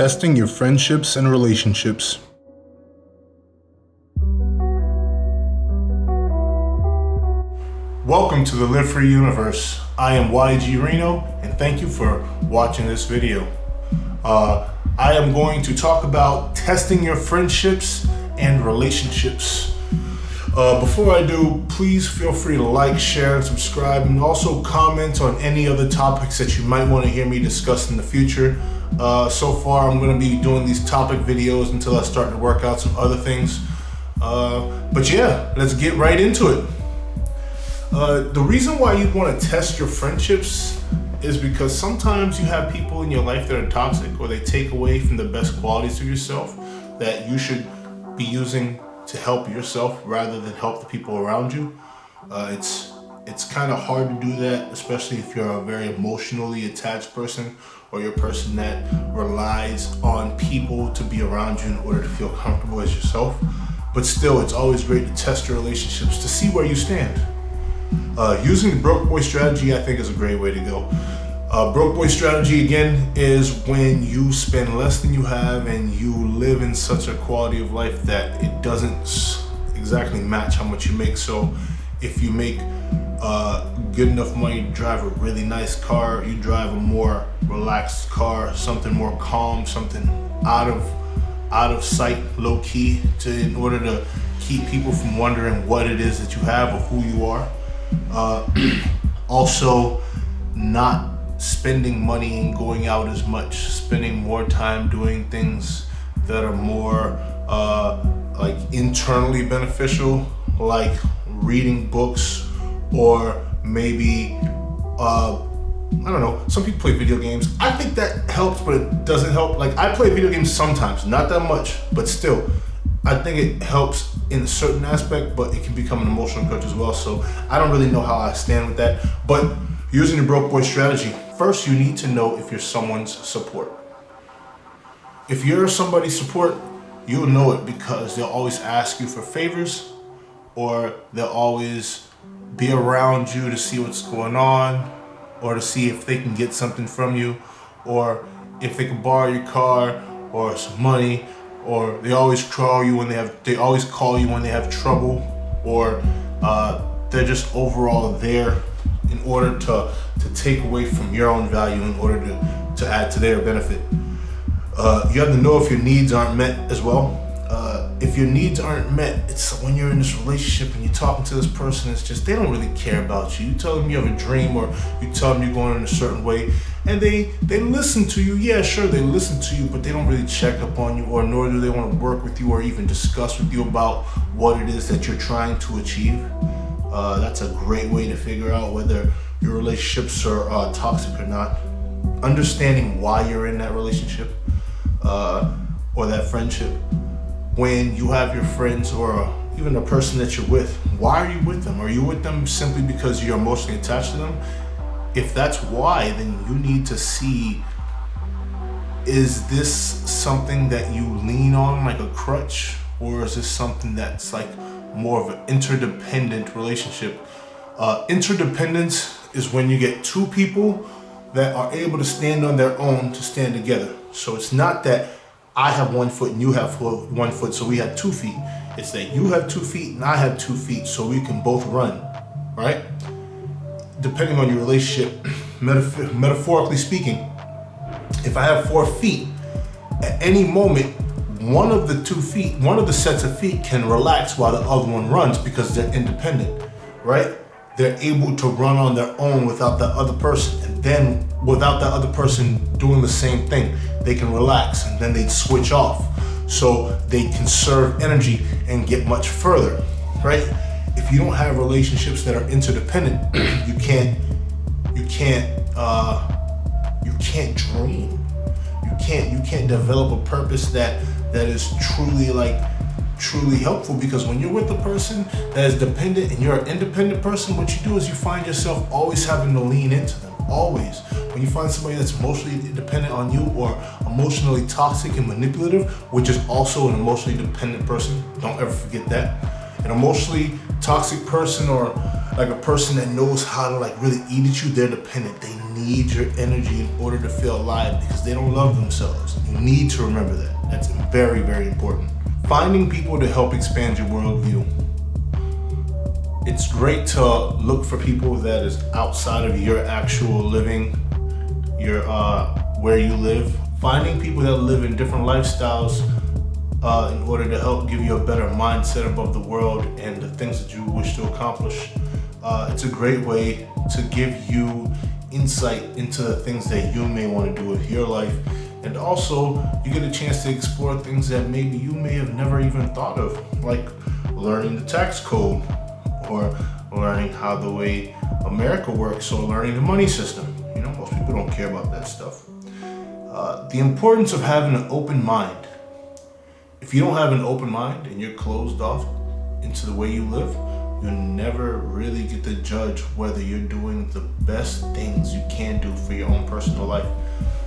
Testing your friendships and relationships. Welcome to the Live Free Universe. I am YG Reno, and thank you for watching this video. I am going to talk about testing your friendships and relationships. Before I do, please feel free to like, share, and subscribe, and also comment on any other topics that you might want to hear me discuss in the future. So far, I'm going to be doing these topic videos until I start to work out some other things. But yeah, let's get right into it. The reason why you want to test your friendships is because sometimes you have people in your life that are toxic, or they take away from the best qualities of yourself that you should be using to help yourself rather than help the people around you. It's kind of hard to do that, especially if you're a very emotionally attached person, or you're a person that relies on people to be around you in order to feel comfortable as yourself. But still, it's always great to test your relationships to see where you stand. Using the broke boy strategy, I think, is a great way to go. Broke boy strategy, again, is when you spend less than you have and you live in such a quality of life that it doesn't exactly match how much you make. So if you make good enough money to drive a really nice car, you drive a more relaxed car, something more calm, something out of sight, low key, in order to keep people from wondering what it is that you have or who you are. Also, not spending money and going out as much, spending more time doing things that are more like internally beneficial, like reading books, or maybe I don't know, some people play video games. I think that helps, but it doesn't help. Like, I play video games sometimes, not that much, but still, I think it helps in a certain aspect, but it can become an emotional crutch as well. So I don't really know how I stand with that. But using the broke boy strategy, first you need to know if you're someone's support. If you're somebody's support, you'll know it because they'll always ask you for favors, or they'll always be around you to see what's going on, or to see if they can get something from you, or if they can borrow your car or some money, or they always call you when they have trouble, or they're just overall there in order to take away from your own value in order to add to their benefit. You have to know if your needs aren't met as well. If your needs aren't met, it's when you're in this relationship and you're talking to this person, it's just they don't really care about you. You tell them you have a dream, or you tell them you're going in a certain way, and they listen to you. Yeah, sure, they listen to you, but they don't really check up on you, or nor do they want to work with you or even discuss with you about what it is that you're trying to achieve. That's a great way to figure out whether your relationships are toxic or not. Understanding why you're in that relationship or that friendship. When you have your friends, or even the person that you're with, why are you with them? Are you with them simply because you're emotionally attached to them? If that's why, then you need to see, is this something that you lean on like a crutch, or is this something that's like more of an interdependent relationship? Interdependence is when you get two people that are able to stand on their own to stand together. So it's not that I have 1 foot and you have 1 foot, so we have 2 feet. It's that you have 2 feet and I have 2 feet, so we can both run, right? Depending on your relationship, metaphorically speaking, if I have 4 feet, at any moment, one of the sets of feet can relax while the other one runs because they're independent, right? They're able to run on their own without the other person, and then without the other person doing the same thing, they can relax, and then they'd switch off so they conserve energy and get much further, right? If you don't have relationships that are interdependent, you can't dream. You can't develop a purpose that is truly helpful, because when you're with a person that is dependent and you're an independent person, what you do is you find yourself always having to lean into them. Always. When you find somebody that's emotionally dependent on you, or emotionally toxic and manipulative, which is also an emotionally dependent person, don't ever forget that. An emotionally toxic person or like a person that knows how to like really eat at you. They're dependent. They need your energy in order to feel alive because they don't love themselves. You need to remember that. That's very, very important. Finding people to help expand your worldview. It's great to look for people that is outside of your actual living, your where you live. Finding people that live in different lifestyles in order to help give you a better mindset above the world and the things that you wish to accomplish. It's a great way to give you insight into the things that you may want to do with your life. And also, you get a chance to explore things that maybe you may have never even thought of, like learning the tax code, or learning how the way America works, or learning the money system. You know, most people don't care about that stuff. The importance of having an open mind. If you don't have an open mind and you're closed off into the way you live, you never really get to judge whether you're doing the best things you can do for your own personal life.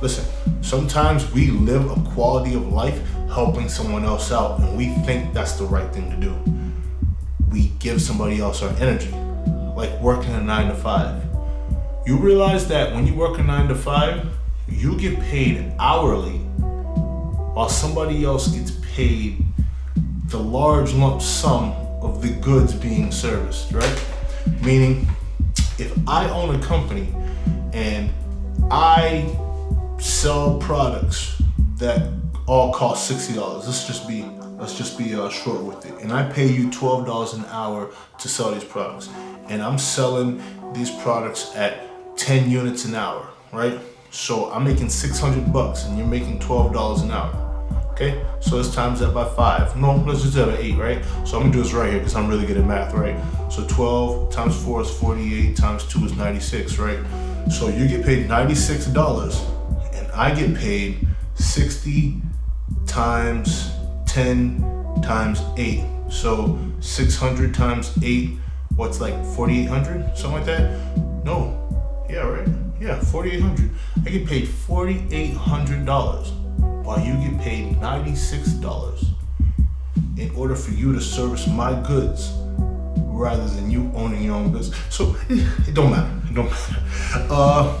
Listen, sometimes we live a quality of life helping someone else out, and we think that's the right thing to do. We give somebody else our energy, like working a 9 to 5. You realize that when you work a 9 to 5, you get paid hourly, while somebody else gets paid the large lump sum of the goods being serviced, right? Meaning, if I own a company and I sell products that all cost $60, let's just be short with it, and I pay you $12 an hour to sell these products, and I'm selling these products at 10 units an hour, right? So I'm making $600 and you're making $12 an hour. Okay, so let's times that by 5. No, let's just have an 8, right? So I'm gonna do this right here because I'm really good at math, right? So 12 times 4 is 48, times 2 is 96, right? So you get paid $96 and I get paid 60 times 10 times 8. So 600 times 8, what's like 4,800? Something like that? No, yeah, right? Yeah, 4,800. I get paid $4,800. While you get paid $96 in order for you to service my goods rather than you owning your own goods. So it don't matter. It don't matter.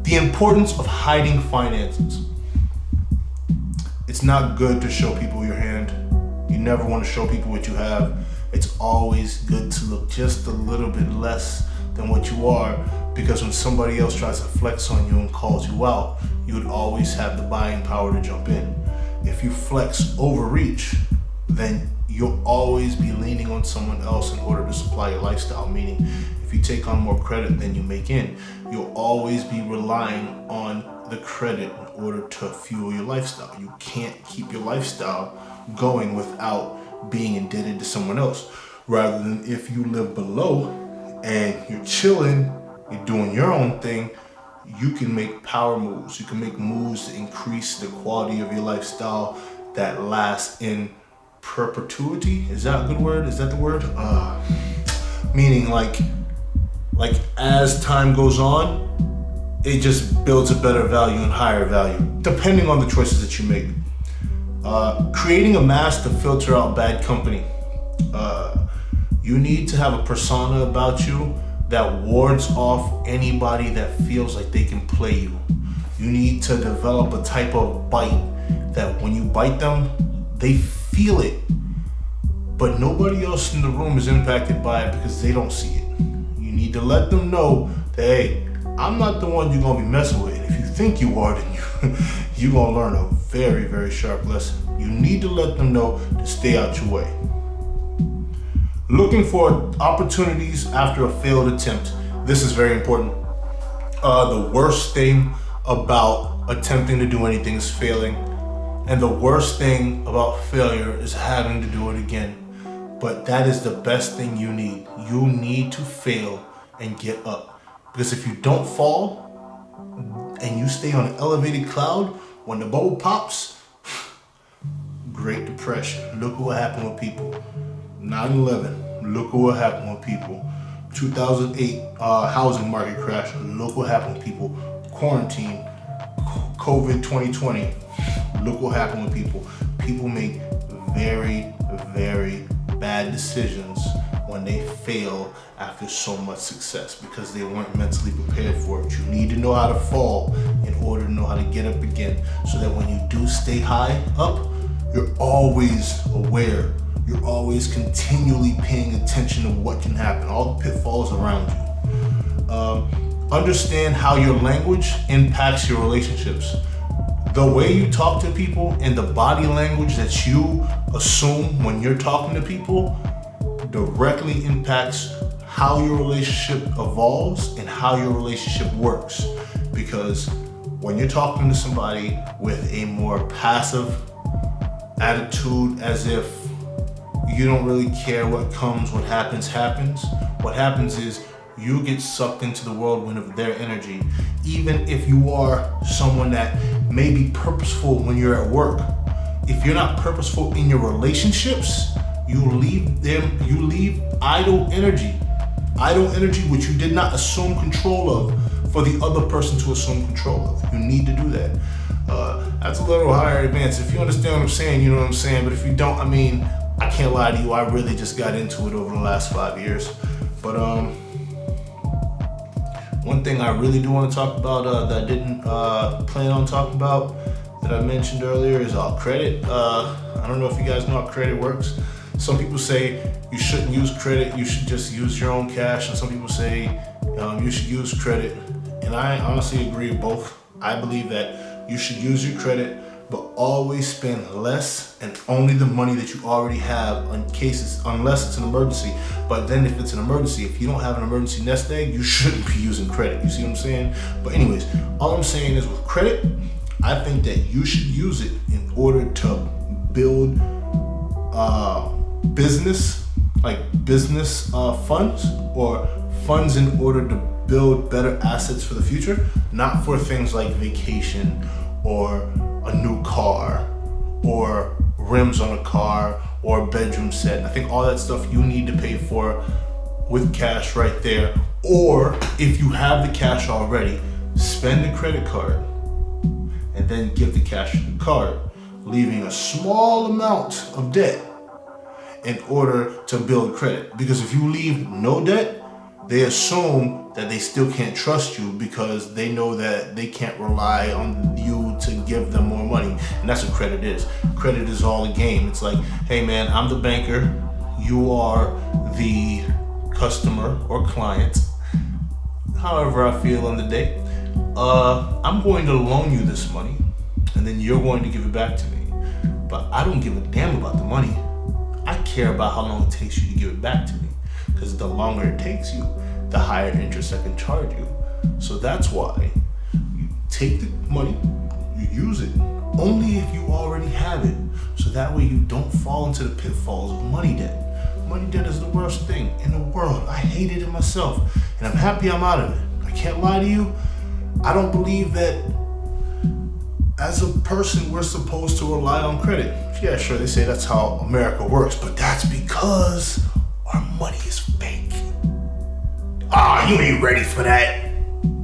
The importance of hiding finances. It's not good to show people your hand. You never want to show people what you have. It's always good to look just a little bit less than what you are, because when somebody else tries to flex on you and calls you out, you would always have the buying power to jump in. If you flex overreach, then you'll always be leaning on someone else in order to supply your lifestyle. Meaning, if you take on more credit than you make in, you'll always be relying on the credit in order to fuel your lifestyle. You can't keep your lifestyle going without being indebted to someone else. Rather than if you live below and you're chilling, you're doing your own thing, you can make power moves. You can make moves to increase the quality of your lifestyle that lasts in perpetuity. Is that a good word? Is that the word? Meaning like as time goes on, it just builds a better value and higher value, depending on the choices that you make. Creating a mask to filter out bad company. You need to have a persona about you that wards off anybody that feels like they can play you. You need to develop a type of bite that when you bite them, they feel it, but nobody else in the room is impacted by it because they don't see it. You need to let them know that, hey, I'm not the one you're gonna be messing with. If you think you are, then you're gonna learn a very, very sharp lesson. You need to let them know to stay out your way. Looking for opportunities after a failed attempt. This is very important. The worst thing about attempting to do anything is failing. And the worst thing about failure is having to do it again. But that is the best thing you need. You need to fail and get up. Because if you don't fall and you stay on an elevated cloud, when the bubble pops, Great Depression. Look at what happened with people. 9/11, look at what happened with people. 2008 housing market crash, look what happened with people. Quarantine, COVID 2020, look what happened with people. People make very, very bad decisions when they fail after so much success, because they weren't mentally prepared for it. You need to know how to fall in order to know how to get up again, so that when you do stay high up, you're always aware. You're always continually paying attention to what can happen, all the pitfalls around you. Understand how your language impacts your relationships. The way you talk to people and the body language that you assume when you're talking to people directly impacts how your relationship evolves and how your relationship works. Because when you're talking to somebody with a more passive attitude, as if you don't really care what comes, what happens, what happens is you get sucked into the whirlwind of their energy. Even if you are someone that may be purposeful when you're at work, if you're not purposeful in your relationships, you leave idle energy which you did not assume control of for the other person to assume control of. You need to do that. That's a little higher advanced. If you understand what I'm saying, you know what I'm saying. But if you don't, I mean, I can't lie to you, I really just got into it over the last 5 years. But one thing I really do want to talk about that I didn't plan on talking about, that I mentioned earlier, is credit. I don't know if you guys know how credit works. Some people say you shouldn't use credit, you should just use your own cash. And some people say you should use credit. And I honestly agree with both. I believe that you should use your credit, but always spend less and only the money that you already have in cases, unless it's an emergency. But then if it's an emergency, if you don't have an emergency nest egg, you shouldn't be using credit. You see what I'm saying? But anyways, all I'm saying is with credit, I think that you should use it in order to build business funds, or funds in order to build better assets for the future, not for things like vacation or a new car or rims on a car or a bedroom set. I think all that stuff you need to pay for with cash right there. Or if you have the cash already, spend the credit card and then give the cash to the card, leaving a small amount of debt in order to build credit. Because if you leave no debt, they assume that they still can't trust you, because they know that they can't rely on you to give them more money. And that's what credit is. Credit is all a game. It's like, hey man, I'm the banker, you are the customer or client, however I feel on the day. I'm going to loan you this money, and then you're going to give it back to me. But I don't give a damn about the money. I care about how long it takes you to give it back to me. Because the longer it takes you, the higher interest I can charge you. So that's why you take the money, you use it only if you already have it. So that way you don't fall into the pitfalls of money debt. Money debt is the worst thing in the world. I hated it myself, and I'm happy I'm out of it. I can't lie to you. I don't believe that as a person we're supposed to rely on credit. Yeah, sure, they say that's how America works, but that's because our money is fake. You ain't ready for that.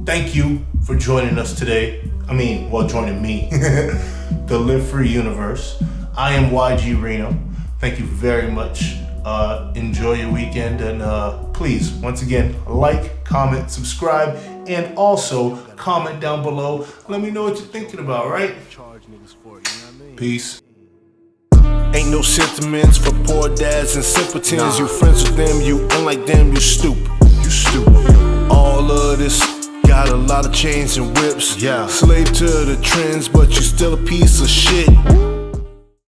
Thank you for joining us today. Joining me. The Live Free Universe. I am YG Reno. Thank you very much. Enjoy your weekend, and please, once again, like, comment, subscribe, and also comment down below. Let me know what you're thinking about, right? Peace. Ain't no sentiments for poor dads and simpletons. You friends with them, you unlike them, you stupid. All of this, got a lot of chains and whips. Slave to the trends, but you still a piece of shit.